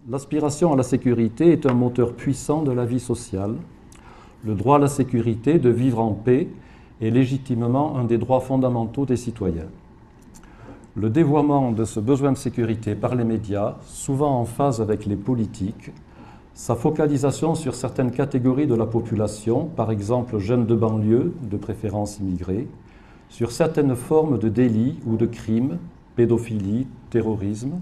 L'aspiration à la sécurité est un moteur puissant de la vie sociale. Le droit à la sécurité, de vivre en paix, est légitimement un des droits fondamentaux des citoyens. Le dévoiement de ce besoin de sécurité par les médias, souvent en phase avec les politiques, sa focalisation sur certaines catégories de la population, par exemple jeunes de banlieue, de préférence immigrés, sur certaines formes de délits ou de crimes, pédophilie, terrorisme,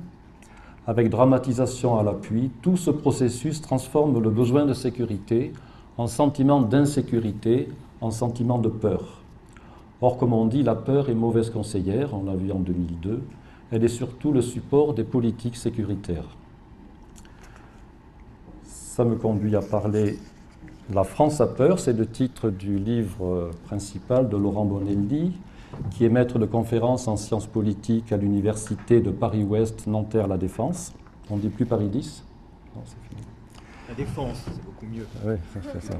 avec dramatisation à l'appui, tout ce processus transforme le besoin de sécurité en sentiment d'insécurité, en sentiment de peur. Or, comme on dit, la peur est mauvaise conseillère, on l'a vu en 2002, elle est surtout le support des politiques sécuritaires. Ça me conduit à parler La France a peur, c'est le titre du livre principal de Laurent Bonelli, qui est maître de conférences en sciences politiques à l'université de Paris-Ouest, Nanterre-La Défense. On ne dit plus Paris 10 ? Non, c'est fini. La Défense, c'est beaucoup mieux. Oui, c'est ça.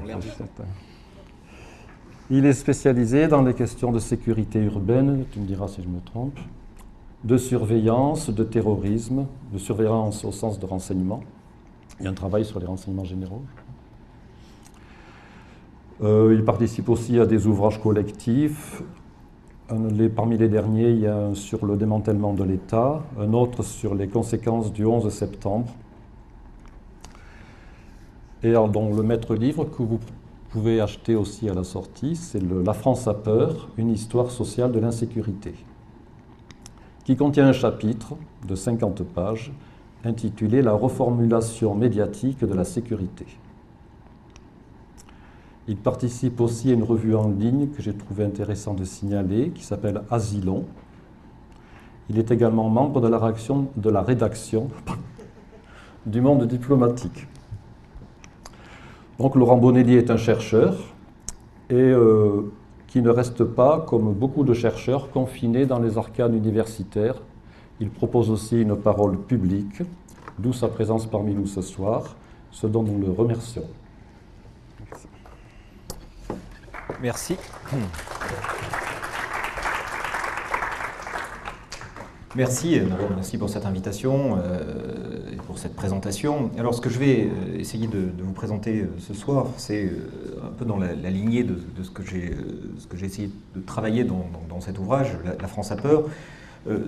Il est spécialisé dans les questions de sécurité urbaine, tu me diras si je me trompe, de surveillance, de terrorisme, de surveillance au sens de renseignement. Il y a un travail sur les renseignements généraux. Il participe aussi à des ouvrages collectifs. Parmi les derniers, il y a un sur le démantèlement de l'État, un autre sur les conséquences du 11 septembre. Et alors, donc, le maître-livre que vous pouvez acheter aussi à la sortie, c'est La France a peur, une histoire sociale de l'insécurité, qui contient un chapitre de 50 pages intitulé « La reformulation médiatique de la sécurité ». Il participe aussi à une revue en ligne que j'ai trouvé intéressant de signaler, qui s'appelle Asylon. Il est également membre de la rédaction du Monde diplomatique. Donc Laurent Bonelli est un chercheur et qui ne reste pas, comme beaucoup de chercheurs, confiné dans les arcanes universitaires. Il propose aussi une parole publique, d'où sa présence parmi nous ce soir, ce dont nous le remercions. Merci. Merci, merci pour cette invitation et pour cette présentation. Alors, ce que je vais essayer de vous présenter ce soir, c'est un peu dans la lignée de ce que j'ai essayé de travailler dans cet ouvrage, La France a peur.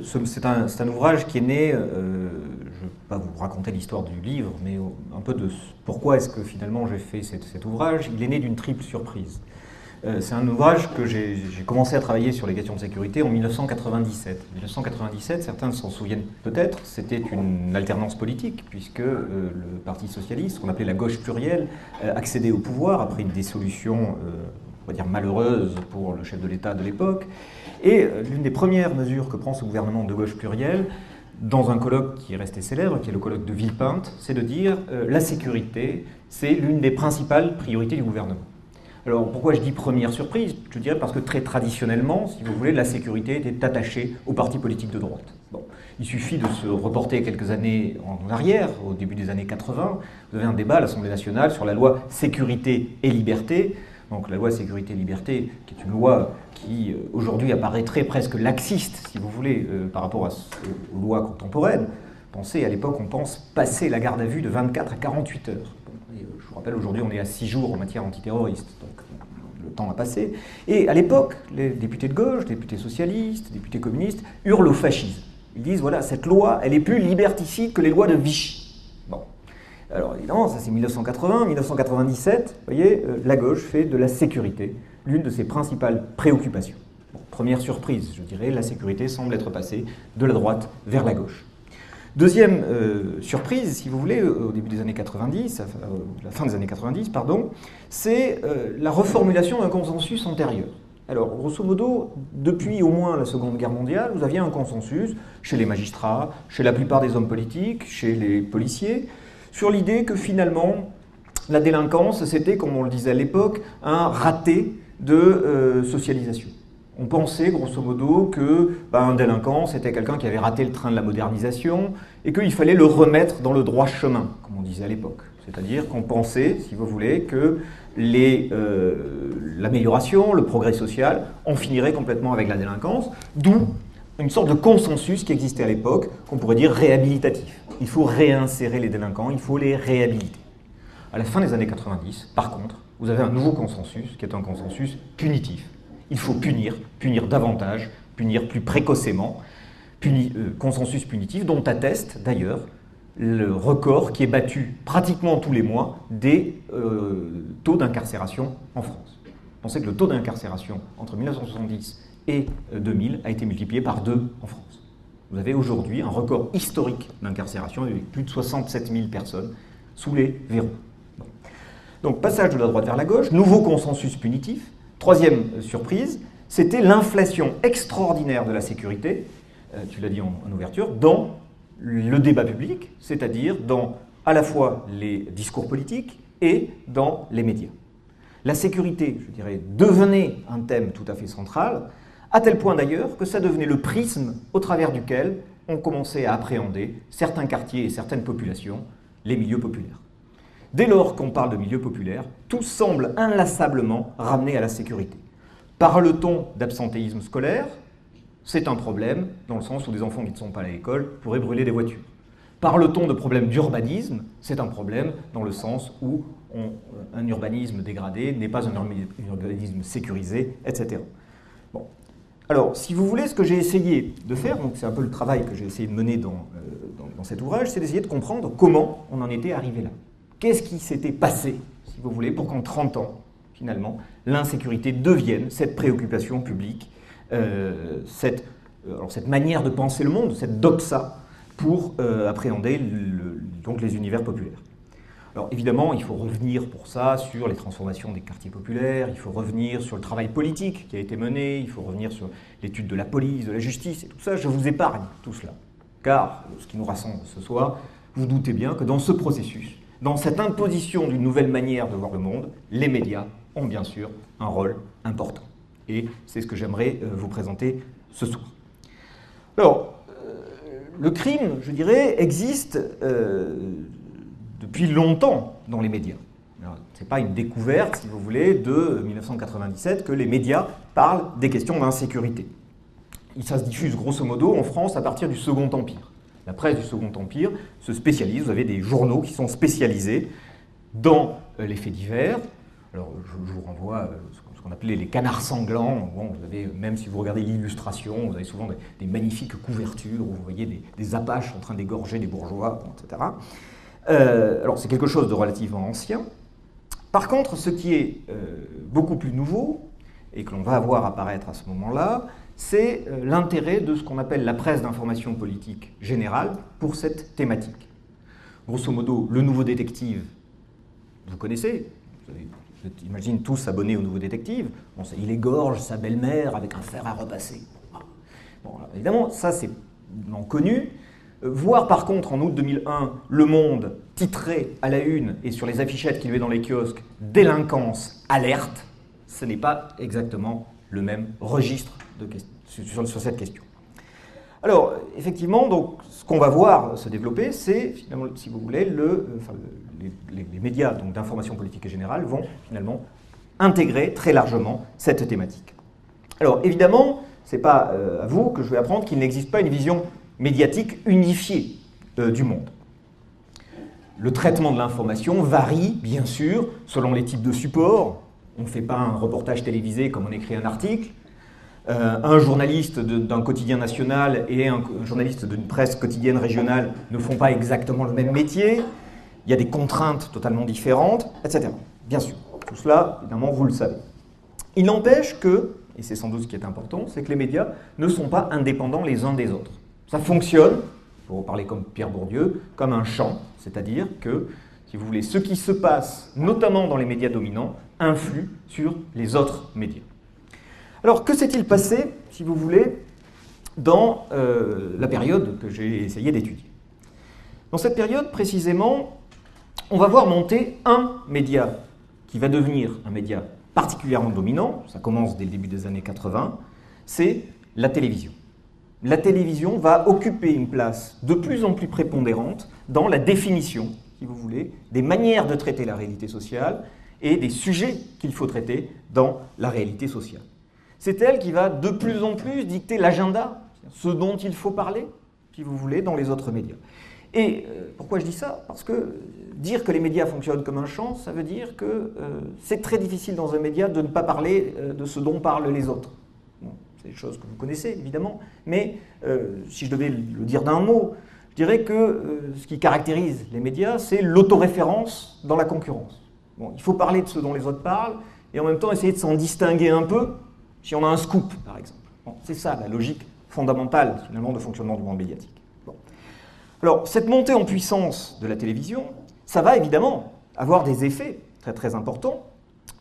C'est un ouvrage qui est né, je ne vais pas vous raconter l'histoire du livre, mais un peu de pourquoi est-ce que finalement j'ai fait cet ouvrage. Il est né d'une triple surprise. C'est un ouvrage que j'ai commencé à travailler sur les questions de sécurité en 1997. 1997, certains s'en souviennent peut-être, c'était une alternance politique, puisque le Parti socialiste, qu'on appelait la gauche plurielle, accédait au pouvoir après une dissolution, on va dire malheureuse pour le chef de l'État de l'époque. Et l'une des premières mesures que prend ce gouvernement de gauche plurielle, dans un colloque qui est resté célèbre, qui est le colloque de Villepinte, c'est de dire la sécurité, c'est l'une des principales priorités du gouvernement. Alors pourquoi je dis première surprise? Je dirais parce que très traditionnellement, si vous voulez, la sécurité était attachée aux partis politiques de droite. Bon, il suffit de se reporter quelques années en arrière, au début des années 80, vous avez un débat à l'Assemblée nationale sur la loi sécurité et liberté. Donc la loi sécurité et liberté, qui est une loi qui aujourd'hui apparaîtrait presque laxiste, si vous voulez, par rapport aux lois contemporaines. Pensez, à l'époque, on pense passer la garde à vue de 24 à 48 heures. Je vous rappelle, aujourd'hui, on est à 6 jours en matière antiterroriste, donc le temps a passé. Et à l'époque, les députés de gauche, députés socialistes, députés communistes hurlent au fascisme. Ils disent, voilà, cette loi, elle est plus liberticide que les lois de Vichy. Bon. Alors évidemment, ça c'est 1980, 1997, vous voyez, la gauche fait de la sécurité l'une de ses principales préoccupations. Bon, première surprise, je dirais, la sécurité semble être passée de la droite vers la gauche. Deuxième surprise, si vous voulez, au début des années 90, la fin des années 90, pardon, c'est la reformulation d'un consensus antérieur. Alors, grosso modo, depuis au moins la Seconde Guerre mondiale, vous aviez un consensus chez les magistrats, chez la plupart des hommes politiques, chez les policiers, sur l'idée que finalement, la délinquance, c'était, comme on le disait à l'époque, un raté de socialisation. On pensait, grosso modo, que un délinquant, c'était quelqu'un qui avait raté le train de la modernisation et qu'il fallait le remettre dans le droit chemin, comme on disait à l'époque. C'est-à-dire qu'on pensait, si vous voulez, que l'amélioration, le progrès social, en finirait complètement avec la délinquance, d'où une sorte de consensus qui existait à l'époque, qu'on pourrait dire réhabilitatif. Il faut réinsérer les délinquants, il faut les réhabiliter. À la fin des années 90, par contre, vous avez un nouveau consensus, qui est un consensus punitif. Il faut punir, punir davantage, punir plus précocement. Consensus punitif dont atteste d'ailleurs le record qui est battu pratiquement tous les mois des taux d'incarcération en France. Pensez que le taux d'incarcération entre 1970 et 2000 a été multiplié par 2 en France. Vous avez aujourd'hui un record historique d'incarcération avec plus de 67 000 personnes sous les verrous. Bon. Donc passage de la droite vers la gauche, nouveau consensus punitif. Troisième surprise, c'était l'inflation extraordinaire de la sécurité, tu l'as dit en ouverture, dans le débat public, c'est-à-dire dans à la fois les discours politiques et dans les médias. La sécurité, je dirais, devenait un thème tout à fait central, à tel point d'ailleurs que ça devenait le prisme au travers duquel on commençait à appréhender certains quartiers et certaines populations, les milieux populaires. Dès lors qu'on parle de milieux populaires, tout semble inlassablement ramené à la sécurité. Parle-t-on d'absentéisme scolaire ? C'est un problème, dans le sens où des enfants qui ne sont pas à l'école pourraient brûler des voitures. Parle-t-on de problème d'urbanisme ? C'est un problème dans le sens où un urbanisme dégradé n'est pas un urbanisme sécurisé, etc. Bon. Alors, si vous voulez, ce que j'ai essayé de faire, donc c'est un peu le travail que j'ai essayé de mener dans cet ouvrage, c'est d'essayer de comprendre comment on en était arrivé là. Qu'est-ce qui s'était passé, si vous voulez, pour qu'en 30 ans, finalement, l'insécurité devienne cette préoccupation publique, cette manière de penser le monde, cette doxa, pour appréhender donc les univers populaires. Alors évidemment, il faut revenir pour ça sur les transformations des quartiers populaires, il faut revenir sur le travail politique qui a été mené, il faut revenir sur l'étude de la police, de la justice et tout ça. Je vous épargne tout cela, car ce qui nous rassemble ce soir, vous doutez bien que dans ce processus, dans cette imposition d'une nouvelle manière de voir le monde, les médias ont bien sûr un rôle important. Et c'est ce que j'aimerais vous présenter ce soir. Alors, le crime, je dirais, existe depuis longtemps dans les médias. Ce n'est pas une découverte, si vous voulez, de 1997 que les médias parlent des questions d'insécurité. Ça se diffuse grosso modo en France à partir du Second Empire. La presse du Second Empire se spécialise, vous avez des journaux qui sont spécialisés dans les faits divers. Alors, je vous renvoie à ce qu'on appelait les canards sanglants. Bon, vous avez, même si vous regardez l'illustration, vous avez souvent des magnifiques couvertures où vous voyez des apaches en train d'égorger des bourgeois, etc. Alors, c'est quelque chose de relativement ancien. Par contre, ce qui est beaucoup plus nouveau, et que l'on va voir apparaître à ce moment-là, c'est l'intérêt de ce qu'on appelle la presse d'information politique générale pour cette thématique. Grosso modo, le Nouveau Détective, vous connaissez, j'imagine tous abonnés au Nouveau Détective, bon, il égorge sa belle-mère avec un fer à repasser. Bon, alors, évidemment, ça c'est connu. Voir par contre en août 2001 Le Monde titré à la une et sur les affichettes qu'il y avait dans les kiosques « Délinquance, alerte », ce n'est pas exactement le même registre sur cette question. Alors, effectivement, donc, ce qu'on va voir se développer, c'est, finalement, si vous voulez, les médias d'information politique et générale vont finalement intégrer très largement cette thématique. Alors, évidemment, ce n'est pas à vous que je vais apprendre qu'il n'existe pas une vision médiatique unifiée du monde. Le traitement de l'information varie, bien sûr, selon les types de supports. On ne fait pas un reportage télévisé comme on écrit un article. Un journaliste d'un quotidien national et un journaliste d'une presse quotidienne régionale ne font pas exactement le même métier. Il y a des contraintes totalement différentes, etc. Bien sûr, tout cela, évidemment, vous le savez. Il n'empêche que, et c'est sans doute ce qui est important, c'est que les médias ne sont pas indépendants les uns des autres. Ça fonctionne, pour parler comme Pierre Bourdieu, comme un champ, c'est-à-dire que, si vous voulez, ce qui se passe, notamment dans les médias dominants, influe sur les autres médias. Alors, que s'est-il passé, si vous voulez, dans la période que j'ai essayé d'étudier? Dans cette période, précisément, on va voir monter un média qui va devenir un média particulièrement dominant, ça commence dès le début des années 80, c'est la télévision. La télévision va occuper une place de plus en plus prépondérante dans la définition, si vous voulez, des manières de traiter la réalité sociale et des sujets qu'il faut traiter dans la réalité sociale. C'est elle qui va de plus en plus dicter l'agenda ce dont il faut parler, si vous voulez, dans les autres médias. Et pourquoi je dis ça? Parce que dire que les médias fonctionnent comme un champ, ça veut dire que c'est très difficile dans un média de ne pas parler de ce dont parlent les autres. Bon, c'est des choses que vous connaissez, évidemment, mais si je devais le dire d'un mot, je dirais que ce qui caractérise les médias, c'est l'autoréférence dans la concurrence. Bon, il faut parler de ce dont les autres parlent, et en même temps essayer de s'en distinguer un peu si on a un scoop, par exemple. Bon, c'est ça la logique fondamentale, finalement, de fonctionnement du monde médiatique. Bon. Alors, cette montée en puissance de la télévision, ça va évidemment avoir des effets très très importants,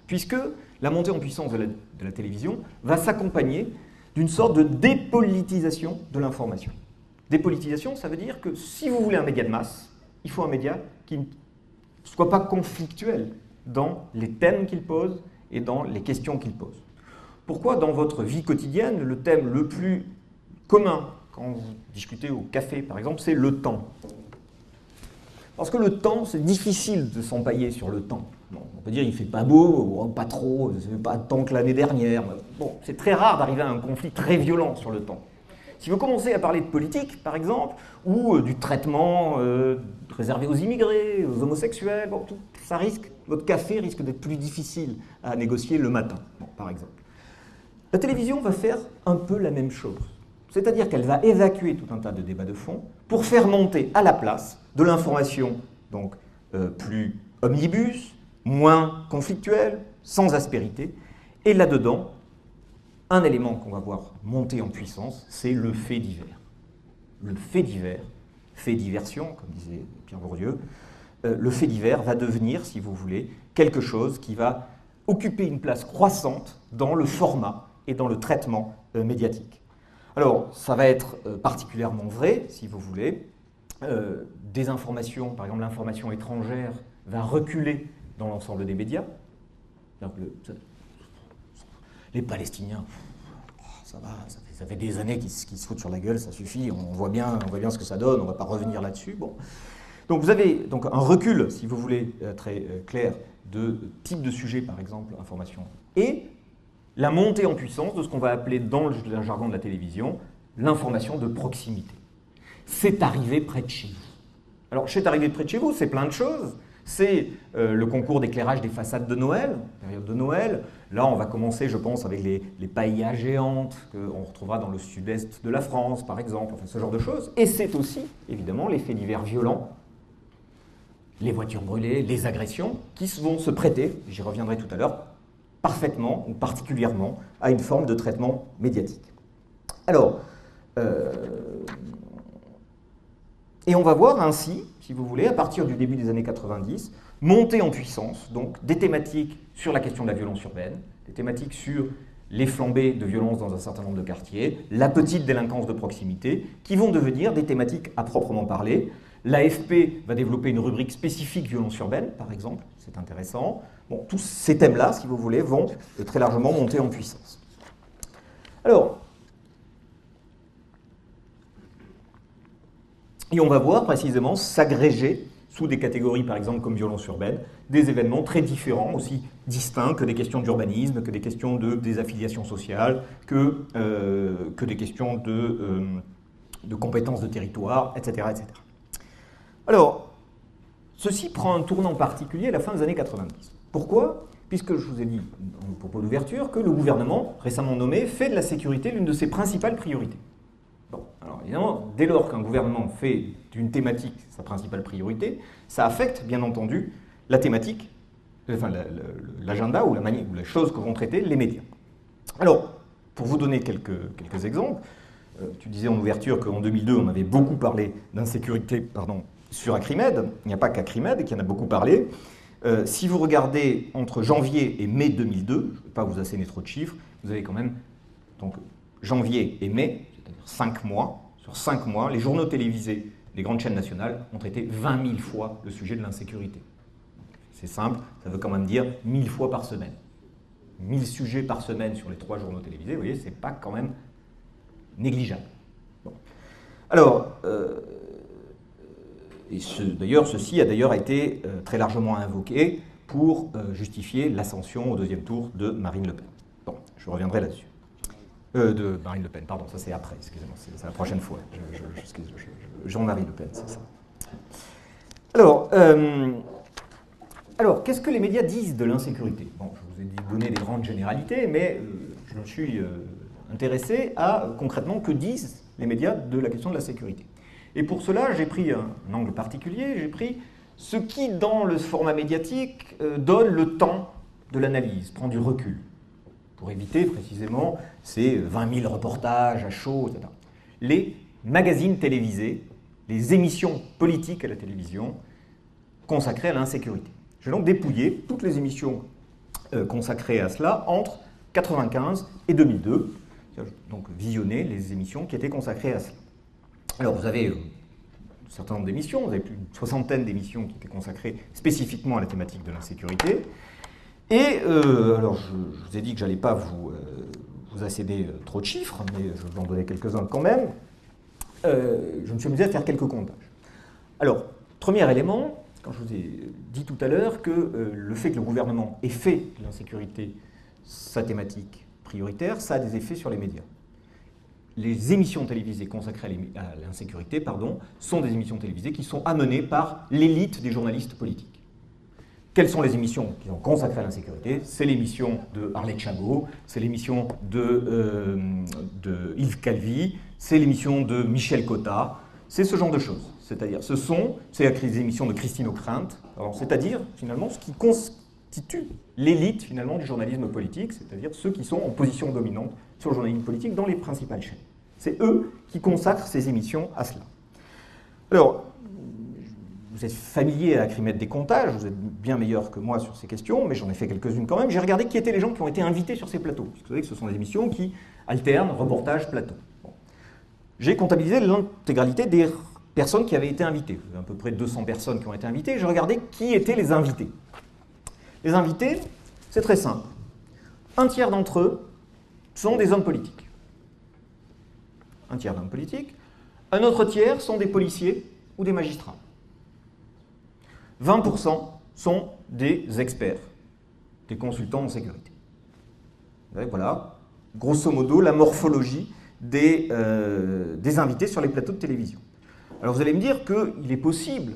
puisque la montée en puissance de la télévision va s'accompagner d'une sorte de dépolitisation de l'information. Dépolitisation, ça veut dire que si vous voulez un média de masse, il faut un média qui ne soit pas conflictuel dans les thèmes qu'il pose et dans les questions qu'il pose. Pourquoi dans votre vie quotidienne, le thème le plus commun quand vous discutez au café, par exemple, c'est le temps? Parce que le temps, c'est difficile de s'empailler sur le temps. Bon, on peut dire il ne fait pas beau, pas trop, ça ne fait pas tant que l'année dernière. Bon, c'est très rare d'arriver à un conflit très violent sur le temps. Si vous commencez à parler de politique, par exemple, ou du traitement réservé aux immigrés, aux homosexuels, bon, ça risque, votre café risque d'être plus difficile à négocier le matin, bon, par exemple. La télévision va faire un peu la même chose. C'est-à-dire qu'elle va évacuer tout un tas de débats de fond pour faire monter à la place de l'information donc plus omnibus, moins conflictuelle, sans aspérité. Et là-dedans, un élément qu'on va voir monter en puissance, c'est le fait divers. Le fait divers, fait diversion, comme disait Pierre Bourdieu, le fait divers va devenir, si vous voulez, quelque chose qui va occuper une place croissante dans le format et dans le traitement médiatique. Alors, ça va être particulièrement vrai, si vous voulez. Des informations, par exemple l'information étrangère, va reculer dans l'ensemble des médias. Les Palestiniens, ça va, ça fait des années qu'ils se foutent sur la gueule, ça suffit, on voit bien ce que ça donne, on ne va pas revenir là-dessus. Bon. Donc vous avez donc un recul, si vous voulez, très clair, de type de sujet, par exemple, information, et la montée en puissance de ce qu'on va appeler dans le jargon de la télévision, l'information de proximité. C'est arrivé près de chez vous. Alors, c'est arrivé près de chez vous, c'est plein de choses. C'est le concours d'éclairage des façades de Noël, période de Noël. Là, on va commencer, je pense, avec les paillas géantes qu'on retrouvera dans le sud-est de la France, par exemple, enfin ce genre de choses. Et c'est aussi, évidemment, les faits divers violents, les voitures brûlées, les agressions, qui vont se prêter, j'y reviendrai tout à l'heure, parfaitement ou particulièrement à une forme de traitement médiatique. Alors, et on va voir ainsi, si vous voulez, à partir du début des années 90, monter en puissance donc des thématiques sur la question de la violence urbaine, des thématiques sur les flambées de violence dans un certain nombre de quartiers, la petite délinquance de proximité, qui vont devenir des thématiques à proprement parler. L'AFP va développer une rubrique spécifique violence urbaine, par exemple, c'est intéressant. Bon, tous ces thèmes-là, si vous voulez, vont très largement monter en puissance. Alors, et on va voir précisément s'agréger sous des catégories, par exemple, comme violence urbaine, des événements très différents, aussi distincts que des questions d'urbanisme, que des questions de désaffiliation sociale, que des questions de compétences de territoire, etc., etc. Alors, ceci prend un tournant particulier à la fin des années 90. Pourquoi? Puisque je vous ai dit, en propos d'ouverture, que le gouvernement, récemment nommé, fait de la sécurité l'une de ses principales priorités. Bon, alors évidemment, dès lors qu'un gouvernement fait d'une thématique sa principale priorité, ça affecte, bien entendu, la thématique, enfin l'agenda ou les choses que vont traiter les médias. Alors, pour vous donner quelques exemples, tu disais en ouverture qu'en 2002, on avait beaucoup parlé d'insécurité, sur Acrimed. Il n'y a pas qu'Acrimed qui en a beaucoup parlé. Si vous regardez entre janvier et mai 2002, je ne vais pas vous asséner trop de chiffres, vous avez quand même donc, janvier et mai, c'est-à-dire 5 mois. Sur 5 mois, les journaux télévisés des grandes chaînes nationales ont traité 20 000 fois le sujet de l'insécurité. C'est simple, ça veut quand même dire 1000 fois par semaine. 1000 sujets par semaine sur les 3 journaux télévisés, vous voyez, c'est pas quand même négligeable. Bon. Alors, d'ailleurs, ceci a d'ailleurs été très largement invoqué pour justifier l'ascension au 2e tour de Marine Le Pen. Bon, je reviendrai là-dessus. De Marine Le Pen, pardon, ça c'est après, excusez-moi, c'est la prochaine fois. Jean-Marie Le Pen, c'est ça. Alors, qu'est-ce que les médias disent de l'insécurité? Bon, je vous ai donné des grandes généralités, mais je me suis intéressé à, concrètement, que disent les médias de la question de la sécurité. Et pour cela, j'ai pris un angle particulier, j'ai pris ce qui, dans le format médiatique, donne le temps de l'analyse, prend du recul, pour éviter précisément ces 20 000 reportages à chaud, etc. Les magazines télévisés, les émissions politiques à la télévision consacrées à l'insécurité. J'ai donc dépouillé toutes les émissions consacrées à cela entre 1995 et 2002, donc visionner les émissions qui étaient consacrées à cela. Alors vous avez un certain nombre d'émissions, vous avez plus d'une soixantaine d'émissions qui étaient consacrées spécifiquement à la thématique de l'insécurité. Et alors je vous ai dit que je n'allais pas vous accéder trop de chiffres, mais je vais vous en donner quelques-uns quand même. Je me suis amusé à faire quelques comptages. Alors, premier élément, quand je vous ai dit tout à l'heure que le fait que le gouvernement ait fait de l'insécurité sa thématique prioritaire, ça a des effets sur les médias. Les émissions télévisées consacrées à l'insécurité, sont des émissions télévisées qui sont amenées par l'élite des journalistes politiques. Quelles sont les émissions qui sont consacrées à l'insécurité? C'est l'émission de Arlette Chabot, c'est l'émission de Yves Calvi, c'est l'émission de Michel Cotta, c'est ce genre de choses. C'est-à-dire, c'est les émissions de Christine Ockrent, c'est-à-dire, finalement, ce qui constitue l'élite, finalement, du journalisme politique, c'est-à-dire ceux qui sont en position dominante sur le journalisme politique dans les principales chaînes. C'est eux qui consacrent ces émissions à cela. Alors, vous êtes familier à la crimette des comptages, vous êtes bien meilleur que moi sur ces questions, mais j'en ai fait quelques-unes quand même. J'ai regardé qui étaient les gens qui ont été invités sur ces plateaux, puisque vous savez que ce sont des émissions qui alternent reportage, plateau. Bon. J'ai comptabilisé l'intégralité des personnes qui avaient été invitées. Vous avez à peu près 200 personnes qui ont été invitées. J'ai regardé qui étaient les invités. Les invités, c'est très simple. Un tiers d'entre eux sont des hommes politiques. Un tiers d'hommes politiques. Un autre tiers sont des policiers ou des magistrats. 20% sont des experts, des consultants en sécurité. Voilà, grosso modo, la morphologie des invités sur les plateaux de télévision. Alors vous allez me dire qu'il est possible,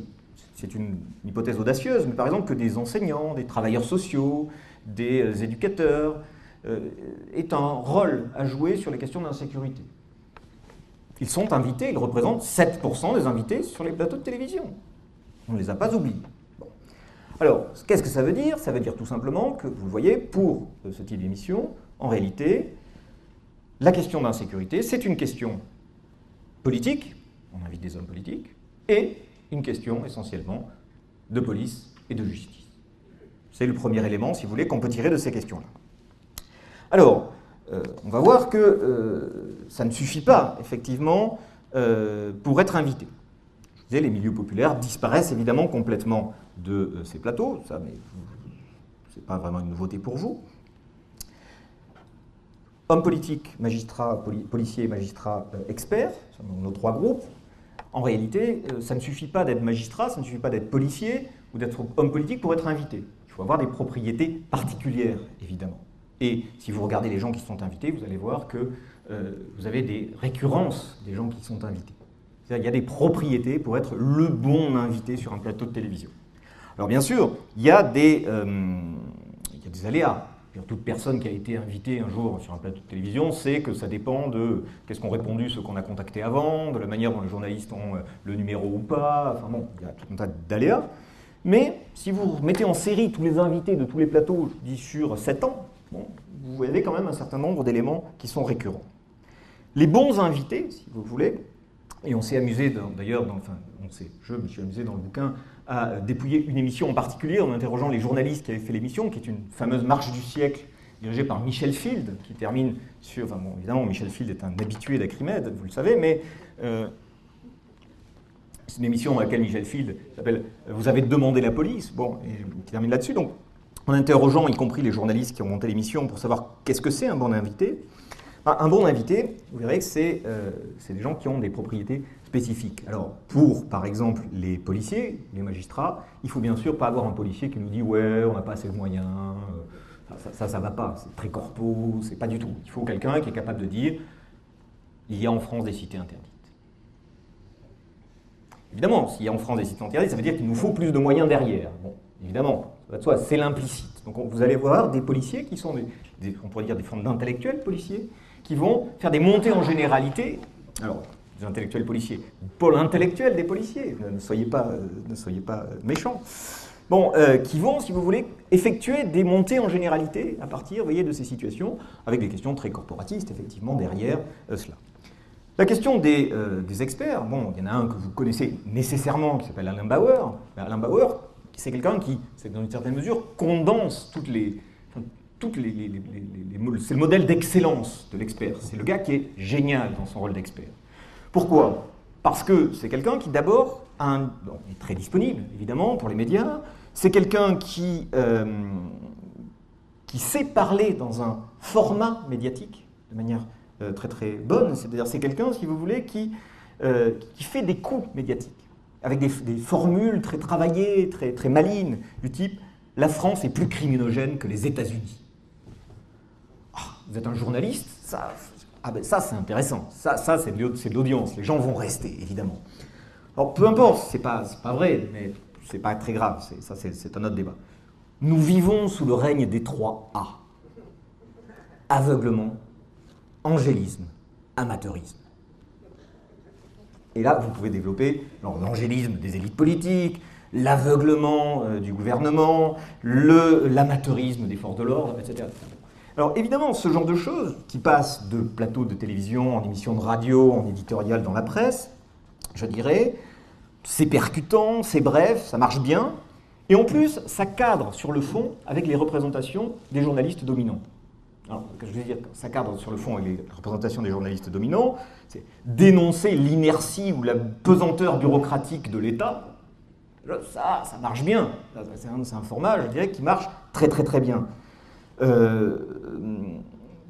c'est une hypothèse audacieuse, mais par exemple que des enseignants, des travailleurs sociaux, des éducateurs aient un rôle à jouer sur les questions d'insécurité. Ils sont invités, ils représentent 7% des invités sur les plateaux de télévision. On ne les a pas oubliés. Bon. Alors, qu'est-ce que ça veut dire? Ça veut dire tout simplement que, vous le voyez, pour ce type d'émission, en réalité, la question d'insécurité, c'est une question politique, on invite des hommes politiques, et une question essentiellement de police et de justice. C'est le premier élément, si vous voulez, qu'on peut tirer de ces questions-là. Alors, on va voir que ça ne suffit pas, effectivement, pour être invité. Les milieux populaires disparaissent évidemment complètement de ces plateaux, ça, mais ce n'est pas vraiment une nouveauté pour vous. Hommes politiques, magistrats, policiers, magistrats, experts, ce sont nos trois groupes. En réalité, ça ne suffit pas d'être magistrat, ça ne suffit pas d'être policier ou d'être homme politique pour être invité. Il faut avoir des propriétés particulières, évidemment. Et si vous regardez les gens qui sont invités, vous allez voir que vous avez des récurrences des gens qui sont invités. Il y a des propriétés pour être le bon invité sur un plateau de télévision. Alors bien sûr, il y a des aléas. Toute personne qui a été invitée un jour sur un plateau de télévision sait que ça dépend de qu'est-ce qu'ont répondu ceux qu'on a contactés avant, de la manière dont les journalistes ont le numéro ou pas, enfin bon, il y a tout un tas d'aléas. Mais si vous mettez en série tous les invités de tous les plateaux, je dis sur 7 ans, bon, vous avez quand même un certain nombre d'éléments qui sont récurrents. Les bons invités, si vous voulez, et on s'est amusé d'ailleurs, je me suis amusé dans le bouquin à dépouiller une émission en particulier en interrogeant les journalistes qui avaient fait l'émission, qui est une fameuse marche du siècle dirigée par Michel Field, qui termine sur... Enfin bon, évidemment, Michel Field est un habitué d'Acrimed, vous le savez, mais c'est une émission dans laquelle Michel Field s'appelle « Vous avez demandé la police », bon, et qui termine là-dessus. Donc, en interrogeant, y compris les journalistes qui ont monté l'émission, pour savoir qu'est-ce que c'est un bon invité. Un bon invité, vous verrez que c'est des gens qui ont des propriétés spécifiques. Alors, pour, par exemple, les policiers, les magistrats, il ne faut bien sûr pas avoir un policier qui nous dit « ouais, on n'a pas assez de moyens, Ça va pas, c'est très corpo, c'est pas du tout. Il faut quelqu'un qui est capable de dire il y a en France des cités interdites. Évidemment, s'il y a en France des cités interdites, ça veut dire qu'il nous faut plus de moyens derrière. Bon, évidemment, ça va de soi, c'est l'implicite. Donc vous allez voir des policiers qui sont on pourrait dire des formes d'intellectuels policiers, qui vont faire des montées en généralité. Alors, des intellectuels policiers, pôle intellectuel des policiers, ne soyez pas méchants. Bon, qui vont, si vous voulez, effectuer des montées en généralité à partir, vous voyez, de ces situations, avec des questions très corporatistes, effectivement, derrière cela. La question des experts, bon, il y en a un que vous connaissez nécessairement, qui s'appelle Alain Bauer. Alain Bauer, c'est quelqu'un qui, dans une certaine mesure, condense c'est le modèle d'excellence de l'expert. C'est le gars qui est génial dans son rôle d'expert. Pourquoi? Parce que c'est quelqu'un qui, d'abord, est très disponible, évidemment, pour les médias. C'est quelqu'un qui sait parler dans un format médiatique, de manière très très bonne. C'est-à-dire c'est quelqu'un, si vous voulez, qui fait des coups médiatiques, avec des formules très travaillées, très, très malines, du type « La France est plus criminogène que les États-Unis ». Vous êtes un journaliste, ça c'est intéressant, ça c'est de l'audience, les gens vont rester, évidemment. Alors peu importe, c'est pas vrai, mais c'est pas très grave, c'est un autre débat. Nous vivons sous le règne des 3 A. Aveuglement, angélisme, amateurisme. Et là, vous pouvez développer l'angélisme des élites politiques, l'aveuglement du gouvernement, l'amateurisme des forces de l'ordre, etc. Alors évidemment, ce genre de choses qui passent de plateaux de télévision, en émissions de radio, en éditorial dans la presse, je dirais, c'est percutant, c'est bref, ça marche bien, et en plus, ça cadre sur le fond avec les représentations des journalistes dominants. Alors, je veux dire, ça cadre sur le fond avec les représentations des journalistes dominants, c'est dénoncer l'inertie ou la pesanteur bureaucratique de l'État. Ça marche bien. C'est un format, je dirais, qui marche très très très bien.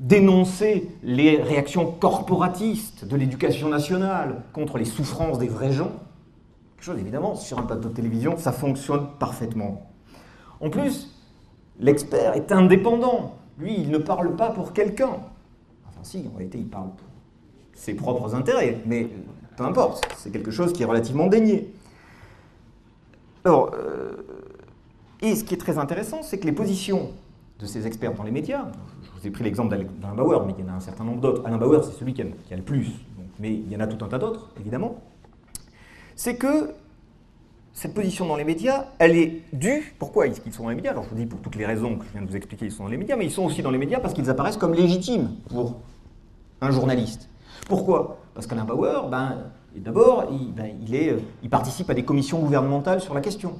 Dénoncer les réactions corporatistes de l'éducation nationale contre les souffrances des vrais gens. Quelque chose, évidemment, sur un plateau de télévision, ça fonctionne parfaitement. En plus, l'expert est indépendant. Lui, il ne parle pas pour quelqu'un. Enfin si, en réalité, il parle pour ses propres intérêts, mais peu importe, c'est quelque chose qui est relativement dénié. Alors, et ce qui est très intéressant, c'est que les positions de ces experts dans les médias, je vous ai pris l'exemple d'Alain Bauer, mais il y en a un certain nombre d'autres. Alain Bauer, c'est celui qui a le plus, mais il y en a tout un tas d'autres, évidemment. C'est que cette position dans les médias, elle est due. Pourquoi est-ce qu'ils sont dans les médias? Alors je vous dis pour toutes les raisons que je viens de vous expliquer, ils sont dans les médias, mais ils sont aussi dans les médias parce qu'ils apparaissent comme légitimes pour un journaliste. Pourquoi? Parce qu'Alain Bauer, d'abord, il participe à des commissions gouvernementales sur la question.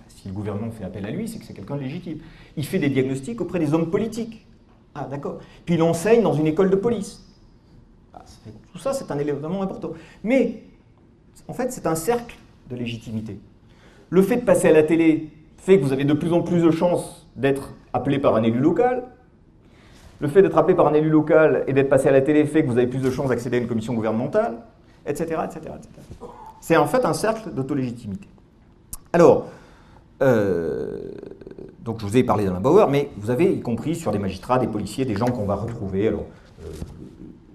Si le gouvernement fait appel à lui, c'est que c'est quelqu'un de légitime. Il fait des diagnostics auprès des hommes politiques. Ah, d'accord. Puis il enseigne dans une école de police. Tout ça, c'est un élément important. Mais, en fait, c'est un cercle de légitimité. Le fait de passer à la télé fait que vous avez de plus en plus de chances d'être appelé par un élu local. Le fait d'être appelé par un élu local et d'être passé à la télé fait que vous avez plus de chances d'accéder à une commission gouvernementale, etc., etc., etc. C'est en fait un cercle d'autolégitimité. Alors, donc je vous ai parlé d'Alain Bauer, mais vous avez y compris sur des magistrats, des policiers, des gens qu'on va retrouver. Alors,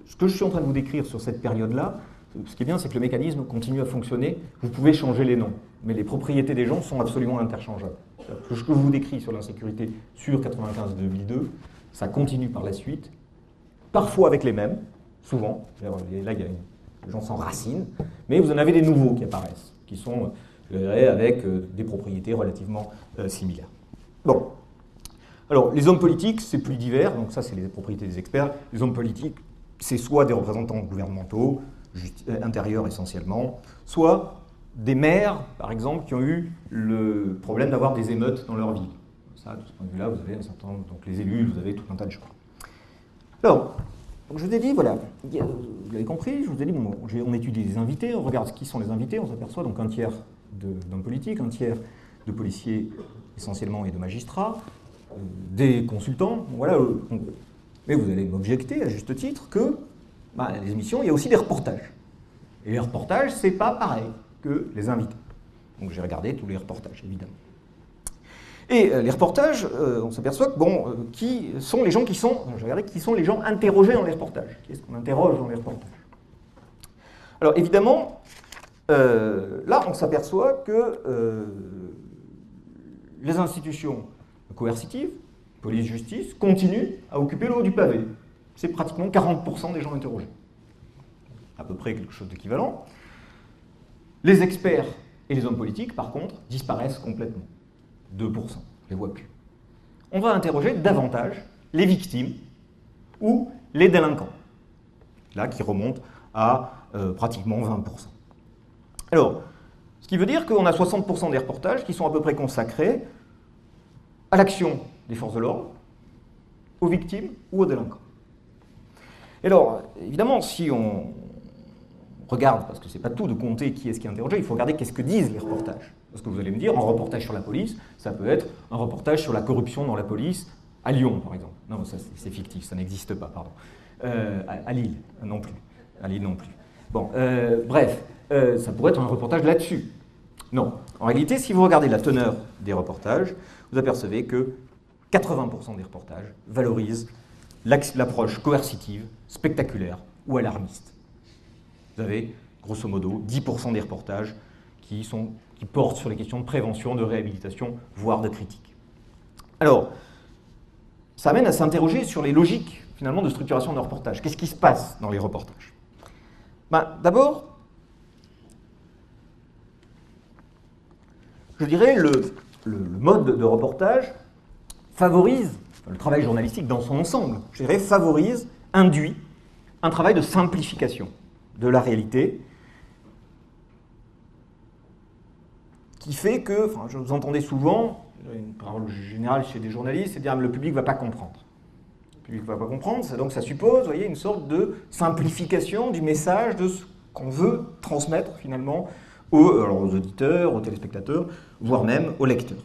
ce que je suis en train de vous décrire sur cette période-là, ce qui est bien, c'est que le mécanisme continue à fonctionner. Vous pouvez changer les noms, mais les propriétés des gens sont absolument interchangeables. Ce que je vous décris sur l'insécurité sur 95-2002, ça continue par la suite, parfois avec les mêmes, souvent. Là, les gens s'enracinent, mais vous en avez des nouveaux qui apparaissent, qui sont avec des propriétés relativement similaires. Bon. Alors, les hommes politiques, c'est plus divers, donc ça, c'est les propriétés des experts. Les hommes politiques, c'est soit des représentants gouvernementaux, intérieurs essentiellement, soit des maires, par exemple, qui ont eu le problème d'avoir des émeutes dans leur ville. Ça, de ce point de vue-là, vous avez un certain nombre, donc les élus, vous avez tout un tas de choses. Alors, je vous ai dit, voilà, vous l'avez compris, je vous ai dit, bon, on étudie les invités, on regarde qui sont les invités, on s'aperçoit donc un tiers d'hommes politiques, un tiers de policiers essentiellement et de magistrats, des consultants, voilà. Mais vous allez m'objecter, à juste titre, que les émissions, il y a aussi des reportages. Et les reportages, c'est pas pareil que les invités. Donc j'ai regardé tous les reportages, évidemment. Et les reportages, on s'aperçoit que, bon, qui sont les gens qui sont, je vais regarder, qui sont les gens interrogés dans les reportages. Qui est-ce qu'on interroge dans les reportages? Alors évidemment, là on s'aperçoit que les institutions coercitives, police, justice, continuent à occuper le haut du pavé. C'est pratiquement 40% des gens interrogés. À peu près quelque chose d'équivalent. Les experts et les hommes politiques, par contre, disparaissent complètement. 2%, je ne les vois plus. On va interroger davantage les victimes ou les délinquants, là qui remontent à pratiquement 20%. Alors, ce qui veut dire qu'on a 60% des reportages qui sont à peu près consacrés à l'action des forces de l'ordre, aux victimes ou aux délinquants. Et alors, évidemment, si on regarde, parce que c'est pas tout de compter qui est-ce qui est interrogé, il faut regarder qu'est-ce que disent les reportages. Parce que vous allez me dire, un reportage sur la police, ça peut être un reportage sur la corruption dans la police à Lyon, par exemple. Non, ça c'est fictif, ça n'existe pas, pardon. À Lille, non plus. À Lille non plus. Bon, bref, ça pourrait être un reportage là-dessus. Non. En réalité, si vous regardez la teneur des reportages, vous apercevez que 80% des reportages valorisent l'approche coercitive, spectaculaire ou alarmiste. Vous avez, grosso modo, 10% des reportages qui portent sur les questions de prévention, de réhabilitation, voire de critique. Alors, ça amène à s'interroger sur les logiques, finalement, de structuration de reportages. Qu'est-ce qui se passe dans les reportages? D'abord, je dirais le mode de reportage favorise, le travail journalistique dans son ensemble, je dirais favorise, induit un travail de simplification de la réalité qui fait que, je vous entendais souvent, une parole générale chez des journalistes, c'est de dire le public ne va pas comprendre. Le public ne va pas comprendre, donc ça suppose, vous voyez, une sorte de simplification du message de ce qu'on veut transmettre finalement aux auditeurs, aux téléspectateurs, voire même aux lecteurs.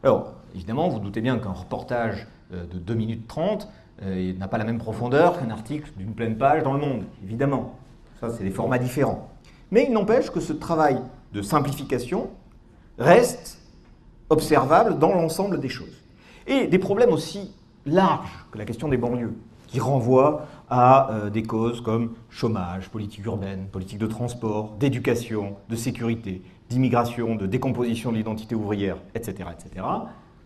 Alors, évidemment, vous doutez bien qu'un reportage de 2 minutes 30 n'a pas la même profondeur qu'un article d'une pleine page dans Le Monde, évidemment. Ça, c'est des formats différents. Mais il n'empêche que ce travail de simplification reste observable dans l'ensemble des choses. Et des problèmes aussi larges que la question des banlieues, qui renvoient à des causes comme chômage, politique urbaine, politique de transport, d'éducation, de sécurité, d'immigration, de décomposition de l'identité ouvrière, etc.,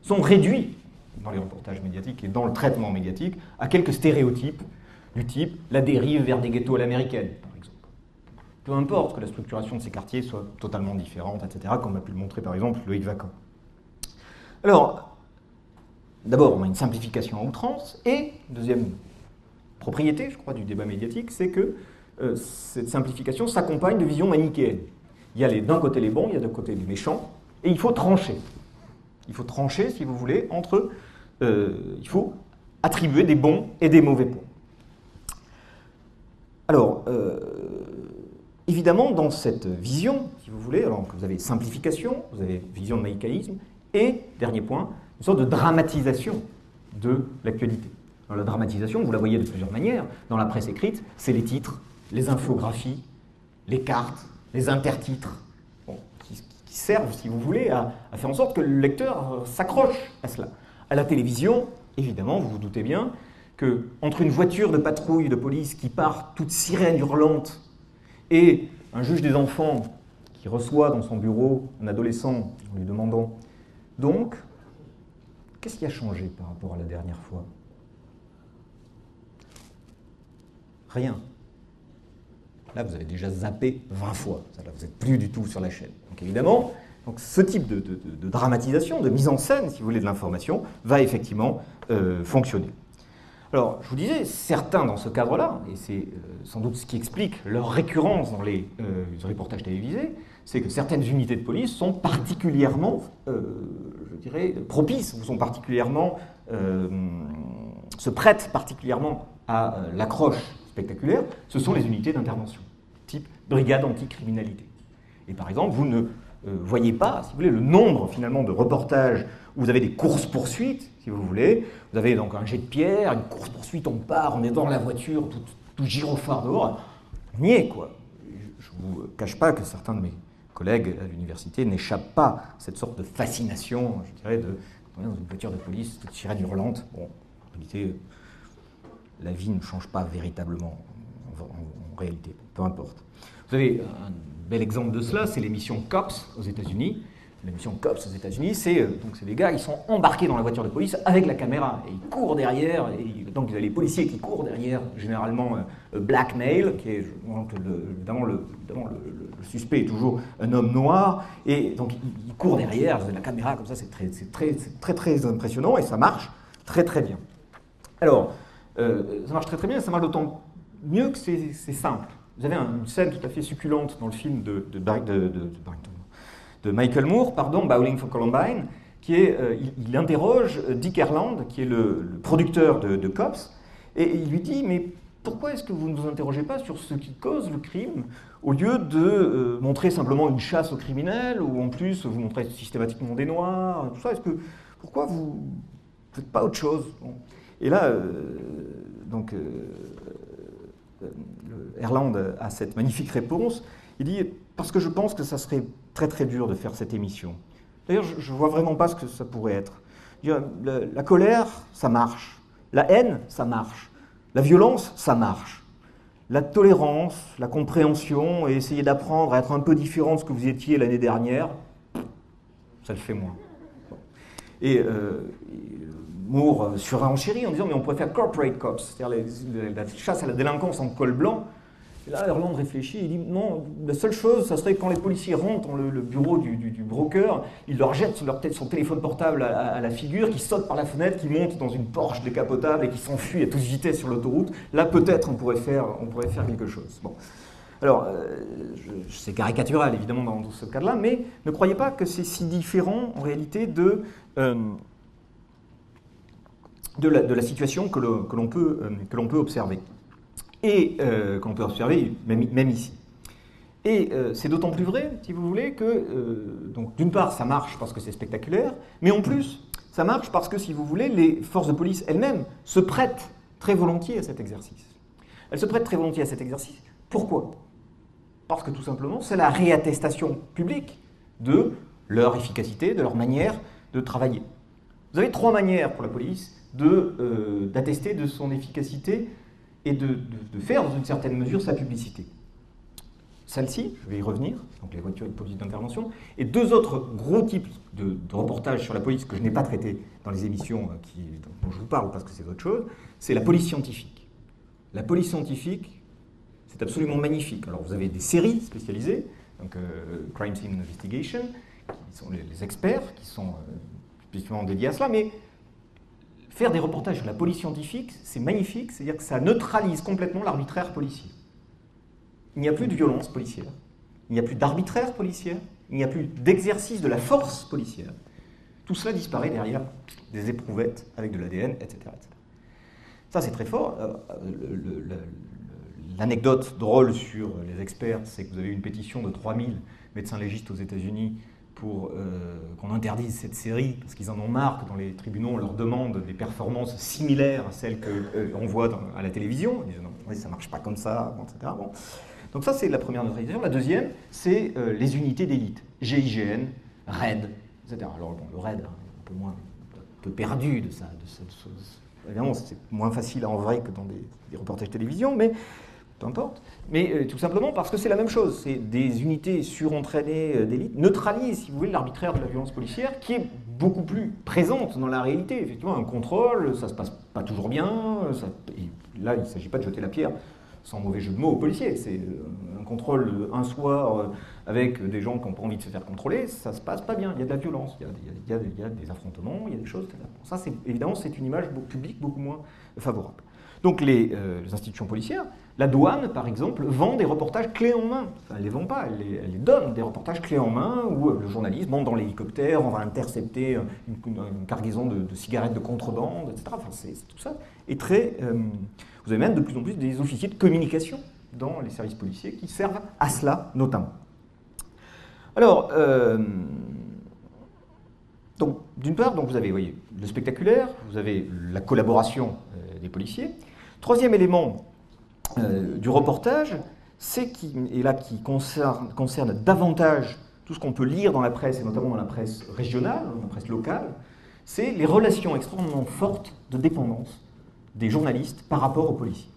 sont réduits dans les reportages médiatiques et dans le traitement médiatique à quelques stéréotypes du type la dérive vers des ghettos à l'américaine, par exemple. Peu importe que la structuration de ces quartiers soit totalement différente, etc., comme a pu le montrer par exemple Loïc Vacan. Alors, d'abord, on a une simplification à outrance, et deuxième propriété, je crois, du débat médiatique, c'est que cette simplification s'accompagne de visions manichéennes. Il y a d'un côté les bons, il y a de côté les méchants, et il faut trancher. Il faut trancher, si vous voulez, entre... il faut attribuer des bons et des mauvais points. Alors, évidemment, dans cette vision, si vous voulez, alors vous avez simplification, vous avez vision de manichéisme, et, dernier point, une sorte de dramatisation de l'actualité. Alors, la dramatisation, vous la voyez de plusieurs manières. Dans la presse écrite, c'est les titres, les infographies, les cartes, les intertitres, qui servent, si vous voulez, à faire en sorte que le lecteur s'accroche à cela. À la télévision, évidemment, vous vous doutez bien, qu'entre une voiture de patrouille de police qui part toute sirène hurlante et un juge des enfants qui reçoit dans son bureau un adolescent en lui demandant « Donc, qu'est-ce qui a changé par rapport à la dernière fois ?» Rien. Là, vous avez déjà zappé 20 fois. Là, vous n'êtes plus du tout sur la chaîne. Donc évidemment, ce type de dramatisation, de mise en scène, si vous voulez, de l'information, va effectivement fonctionner. Alors, je vous disais, certains dans ce cadre-là, et c'est sans doute ce qui explique leur récurrence dans les reportages télévisés, c'est que certaines unités de police sont particulièrement, je dirais, propices, ou sont particulièrement, se prêtent particulièrement à l'accroche spectaculaire. Ce sont les unités d'intervention, type brigade anticriminalité. Et par exemple, vous ne voyez pas, si vous voulez, le nombre finalement de reportages où vous avez des courses-poursuites, si vous voulez. Vous avez donc un jet de pierre, une course-poursuite, on part, on est dans la voiture, tout gyrophare dehors. On y est, quoi. Je ne vous cache pas que certains de mes collègues à l'université n'échappent pas à cette sorte de fascination, je dirais, dans une voiture de police, toute sirène hurlante. Bon, en réalité, la vie ne change pas véritablement, en réalité, peu importe. Vous avez un bel exemple de cela, c'est l'émission Cops aux États-Unis. L'émission Cops aux États-Unis, c'est des gars, ils sont embarqués dans la voiture de police avec la caméra et ils courent derrière. Et donc vous avez les policiers qui courent derrière, généralement blackmail, qui est évidemment le suspect est toujours un homme noir, et donc ils courent derrière, vous avez la caméra comme ça, c'est très impressionnant et ça marche très très bien. Alors, ça marche très très bien, et ça marche d'autant mieux que c'est simple. Vous avez une scène tout à fait succulente dans le film de Michael Moore, Bowling for Columbine, qui est, il interroge Dick Erland, qui est le producteur de Cops, et il lui dit, mais pourquoi est-ce que vous ne vous interrogez pas sur ce qui cause le crime, au lieu de montrer simplement une chasse aux criminels, ou en plus vous montrez systématiquement des noirs, tout ça, pourquoi vous ne faites pas autre chose? Bon. Et là, Erland a cette magnifique réponse, il dit, parce que je pense que ça serait très très dur de faire cette émission. D'ailleurs, je ne vois vraiment pas ce que ça pourrait être. La colère, ça marche. La haine, ça marche. La violence, ça marche. La tolérance, la compréhension et essayer d'apprendre à être un peu différent de ce que vous étiez l'année dernière, ça le fait moins. Et Moore surenchérit en disant, mais on pourrait faire corporate cops, c'est-à-dire la chasse à la délinquance en col blanc. Et là, Erland réfléchit, il dit non, la seule chose, ça serait quand les policiers rentrent dans le bureau du broker, il leur jette son téléphone portable à la figure, qui saute par la fenêtre, qui monte dans une Porsche décapotable et qui s'enfuit à toute vitesse sur l'autoroute. Là, peut-être, on pourrait faire quelque chose. Bon. Alors, c'est caricatural, évidemment, dans ce cas-là, mais ne croyez pas que c'est si différent, en réalité, de la situation que l'on peut observer. Et qu'on peut observer même ici. Et c'est d'autant plus vrai, si vous voulez, que donc d'une part, ça marche parce que c'est spectaculaire, mais en plus, ça marche parce que, si vous voulez, les forces de police elles-mêmes se prêtent très volontiers à cet exercice. Elles se prêtent très volontiers à cet exercice. Pourquoi? Parce que tout simplement, c'est la réattestation publique de leur efficacité, de leur manière de travailler. Vous avez 3 manières pour la police d'attester de son efficacité et de faire, dans une certaine mesure, sa publicité. Celle-ci, je vais y revenir, donc les voitures de police d'intervention, et 2 autres gros types de reportages sur la police que je n'ai pas traités dans les émissions dont je vous parle, parce que c'est autre chose, c'est la police scientifique. La police scientifique, c'est absolument magnifique. Alors vous avez des séries spécialisées, donc Crime Scene Investigation, qui sont les experts, qui sont spécifiquement dédiés à cela, mais faire des reportages sur la police scientifique, c'est magnifique, c'est-à-dire que ça neutralise complètement l'arbitraire policier. Il n'y a plus de violence policière, il n'y a plus d'arbitraire policière, il n'y a plus d'exercice de la force policière. Tout cela disparaît derrière des éprouvettes avec de l'ADN, etc., etc. Ça, c'est très fort. L'anecdote drôle sur les experts, c'est que vous avez une pétition de 3000 médecins légistes aux États-Unis pour qu'on interdise cette série, parce qu'ils en ont marre que dans les tribunaux, on leur demande des performances similaires à celles qu'on voit à la télévision. Ils disent non, oui, ça ne marche pas comme ça, etc. Bon. Donc ça, c'est la première neutralisation. La deuxième, c'est les unités d'élite. GIGN, RAID, etc. Alors bon, le RAID, un peu perdu de ça. Évidemment, c'est moins facile en vrai que dans des reportages télévision, mais peu importe. Mais tout simplement parce que c'est la même chose. C'est des unités surentraînées d'élite neutralisent, si vous voulez, l'arbitraire de la violence policière, qui est beaucoup plus présente dans la réalité. Effectivement, un contrôle, ça se passe pas toujours bien. Et là, il ne s'agit pas de jeter la pierre, sans mauvais jeu de mots, aux policiers. C'est un contrôle un soir avec des gens qui n'ont pas envie de se faire contrôler, ça se passe pas bien. Il y a de la violence, il y a des affrontements, il y a des choses. Ça, évidemment, c'est une image publique beaucoup moins favorable. Donc les institutions policières, la douane par exemple, vend des reportages clés en main. Enfin, elle ne les vend pas, elle les donne, des reportages clés en main où le journaliste monte dans l'hélicoptère, on va intercepter une cargaison de cigarettes de contrebande, etc. Enfin, c'est tout ça. Et vous avez même de plus en plus des officiers de communication dans les services policiers qui servent à cela notamment. Alors, donc, d'une part, vous avez le spectaculaire, vous avez la collaboration des policiers. Troisième élément du reportage, qui concerne davantage tout ce qu'on peut lire dans la presse, et notamment dans la presse régionale, dans la presse locale, c'est les relations extrêmement fortes de dépendance des journalistes par rapport aux policiers.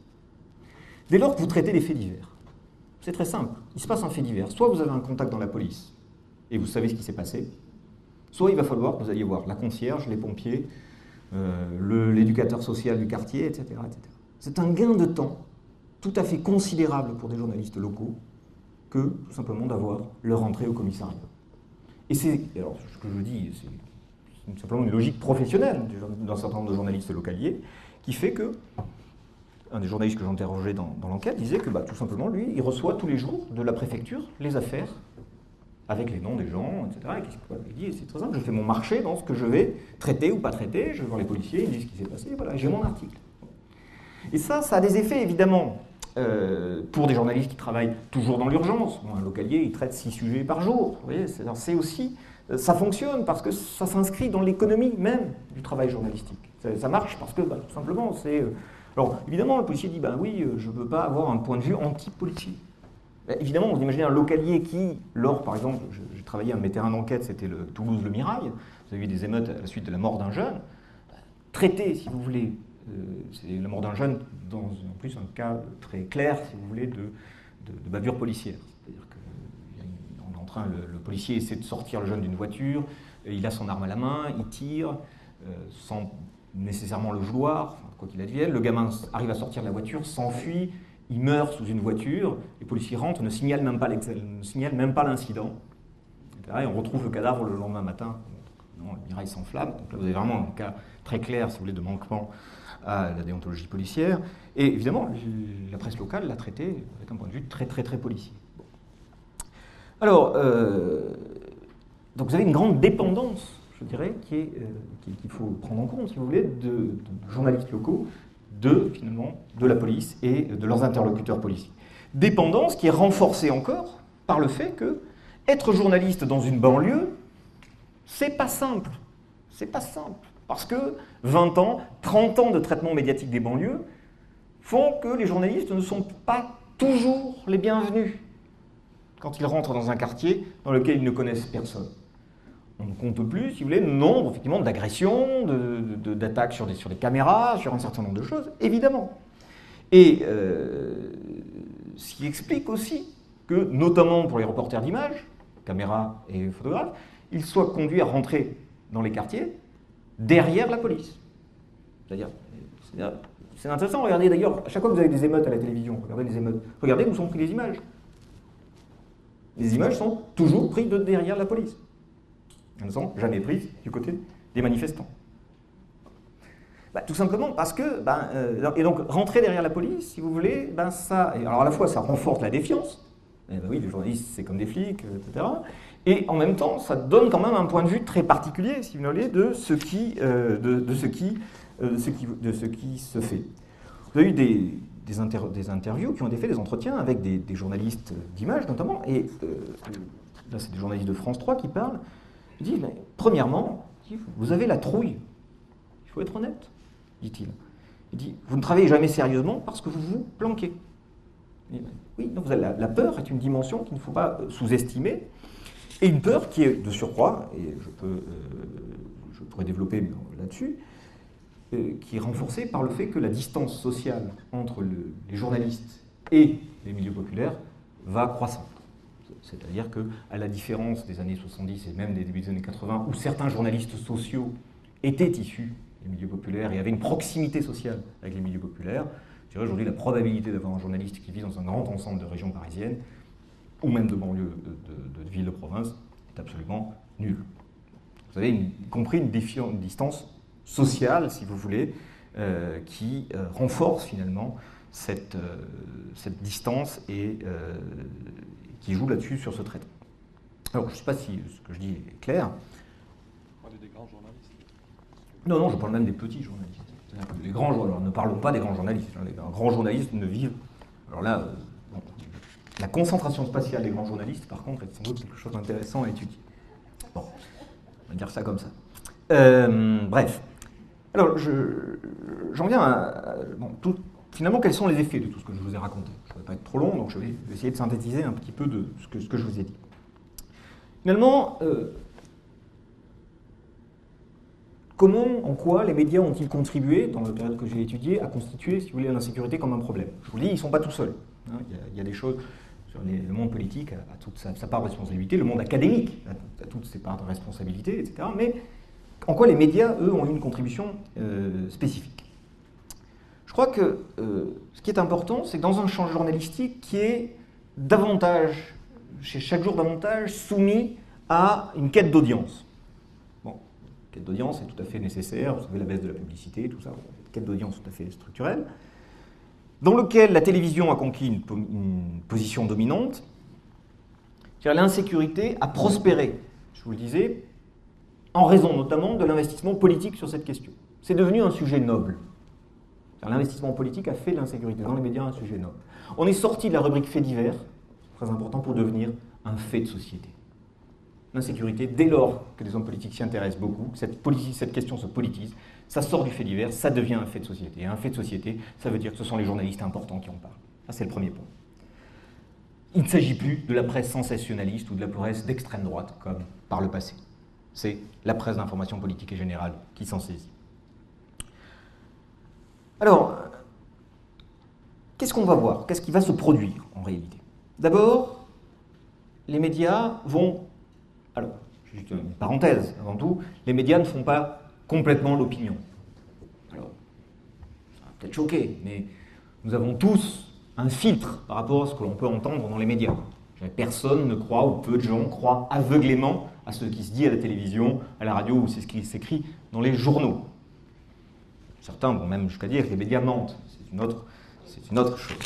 Dès lors que vous traitez des faits divers, c'est très simple. Il se passe un fait divers. Soit vous avez un contact dans la police et vous savez ce qui s'est passé, soit il va falloir que vous alliez voir la concierge, les pompiers, l'éducateur social du quartier, etc., etc. C'est un gain de temps tout à fait considérable pour des journalistes locaux que, tout simplement, d'avoir leur entrée au commissariat. Et c'est, alors ce que je dis, c'est simplement une logique professionnelle d'un certain nombre de journalistes localiers qui fait que, un des journalistes que j'interrogeais dans l'enquête disait que, tout simplement, lui, il reçoit tous les jours de la préfecture les affaires avec les noms des gens, etc. Et qu'est-ce qu'il dit? C'est très simple, je fais mon marché dans ce que je vais traiter ou pas traiter, je vais voir les policiers, ils me disent ce qui s'est passé, voilà, j'ai mon article. Et ça a des effets, évidemment, pour des journalistes qui travaillent toujours dans l'urgence. Bon, un localier, il traite 6 sujets par jour. Vous voyez, c'est aussi, ça fonctionne parce que ça s'inscrit dans l'économie même du travail journalistique. Ça marche parce que, tout simplement, c'est... Alors, évidemment, le policier dit, oui, je ne veux pas avoir un point de vue anti-policier. Évidemment, vous imaginez un localier qui, par exemple, j'ai travaillé un de mes terrains d'enquête, c'était le Toulouse-Le Mirail, vous avez eu des émeutes à la suite de la mort d'un jeune, traité, si vous voulez, c'est la mort d'un jeune, dans en plus un cas très clair, si vous voulez, de bavure policière. C'est-à-dire qu'on est en train, le policier essaie de sortir le jeune d'une voiture, il a son arme à la main, il tire, sans nécessairement le vouloir, quoi qu'il advienne, le gamin arrive à sortir de la voiture, s'enfuit, il meurt sous une voiture, les policiers rentrent, ne signalent même pas l'incident, et on retrouve le cadavre le lendemain matin. Le Mirail s'enflamme. Donc là, vous avez vraiment un cas très clair, si vous voulez, de manquement à la déontologie policière. Et évidemment, la presse locale l'a traité avec un point de vue très, très, très policier. Bon. Alors, donc vous avez une grande dépendance, je dirais, qu'il faut prendre en compte, si vous voulez, de journalistes locaux, finalement, de la police et de leurs interlocuteurs policiers. Dépendance qui est renforcée encore par le fait que être journaliste dans une banlieue, c'est pas simple. C'est pas simple. Parce que 20 ans, 30 ans de traitement médiatique des banlieues font que les journalistes ne sont pas toujours les bienvenus quand ils rentrent dans un quartier dans lequel ils ne connaissent personne. On ne compte plus, si vous voulez, le nombre effectivement d'agressions, d'attaques sur des caméras, sur un certain nombre de choses, évidemment. Et ce qui explique aussi que, notamment pour les reporters d'images, caméras et photographes, ils soient conduits à rentrer dans les quartiers derrière la police. C'est intéressant, regardez d'ailleurs, à chaque fois que vous avez des émeutes à la télévision, regardez les émeutes, regardez où sont prises les images. Les images sont toujours prises de derrière la police. Elles ne sont jamais prises du côté des manifestants. Tout simplement parce que, et donc rentrer derrière la police, si vous voulez, ça, alors à la fois ça renforce la défiance, oui, les journalistes c'est comme des flics, etc. Et en même temps, ça donne quand même un point de vue très particulier, si vous voulez, de ce qui se fait. Vous avez eu des interviews qui ont été faites, des entretiens avec des journalistes d'images notamment, et là c'est des journalistes de France 3 qui parlent. Ils disent, mais premièrement, vous avez la trouille, il faut être honnête, dit-il. Il dit, vous ne travaillez jamais sérieusement parce que vous vous planquez. Oui, donc la peur est une dimension qu'il ne faut pas sous-estimer, et une peur qui est de surcroît, et je pourrais développer là-dessus, qui est renforcée par le fait que la distance sociale entre les journalistes et les milieux populaires va croissant. C'est-à-dire qu'à la différence des années 70 et même des débuts des années 80, où certains journalistes sociaux étaient issus des milieux populaires et avaient une proximité sociale avec les milieux populaires, je dirais aujourd'hui la probabilité d'avoir un journaliste qui vit dans un grand ensemble de régions parisiennes, ou même de banlieues de villes de province, est absolument nulle. Vous avez compris une distance sociale, si vous voulez, qui renforce finalement cette distance et qui joue là-dessus sur ce traitement. Alors, je ne sais pas si ce que je dis est clair. Vous parlez des grands journalistes? Non, je parle même des petits journalistes. Les grands journalistes, ne parlons pas des grands journalistes. Les grands journalistes ne vivent... Alors là, la concentration spatiale des grands journalistes, par contre, est sans doute quelque chose d'intéressant à étudier. Bon, on va dire ça comme ça. Bref. Alors, j'en viens à... Finalement, quels sont les effets de tout ce que je vous ai raconté? Je ne vais pas être trop long, donc je vais essayer de synthétiser un petit peu de ce que je vous ai dit. Finalement, comment, en quoi les médias ont-ils contribué, dans la période que j'ai étudiée, à constituer, si vous voulez, l'insécurité comme un problème? Je vous le dis, ils ne sont pas tout seuls. Hein. Il y a des choses, sur le monde politique a toute sa part de responsabilité, le monde académique a toutes ses parts de responsabilité, etc. Mais en quoi les médias, eux, ont eu une contribution spécifique? Je crois que ce qui est important, c'est que dans un champ journalistique qui est davantage, chaque jour davantage, soumis à une quête d'audience. Bon, une quête d'audience est tout à fait nécessaire, vous savez, la baisse de la publicité, tout ça, une quête d'audience tout à fait structurelle, dans lequel la télévision a conquis une position dominante, car l'insécurité a prospéré, je vous le disais, en raison notamment de l'investissement politique sur cette question. C'est devenu un sujet noble. L'investissement politique a fait de l'insécurité dans les médias un sujet noble. On est sorti de la rubrique faits divers, très important, pour devenir un fait de société. L'insécurité, dès lors que les hommes politiques s'y intéressent beaucoup, cette question se politise, ça sort du fait divers, ça devient un fait de société. Et un fait de société, ça veut dire que ce sont les journalistes importants qui en parlent. Ça, c'est le premier point. Il ne s'agit plus de la presse sensationnaliste ou de la presse d'extrême droite, comme par le passé. C'est la presse d'information politique et générale qui s'en saisit. Alors, qu'est-ce qu'on va voir? Qu'est-ce qui va se produire en réalité? D'abord, les médias vont... Alors, juste une parenthèse avant tout, les médias ne font pas complètement l'opinion. Alors, ça va peut-être choquer, mais nous avons tous un filtre par rapport à ce que l'on peut entendre dans les médias. Personne ne croit, ou peu de gens croient aveuglément à ce qui se dit à la télévision, à la radio, ou c'est ce qui s'écrit dans les journaux. Certains vont même jusqu'à dire que les médias mentent. C'est une autre chose.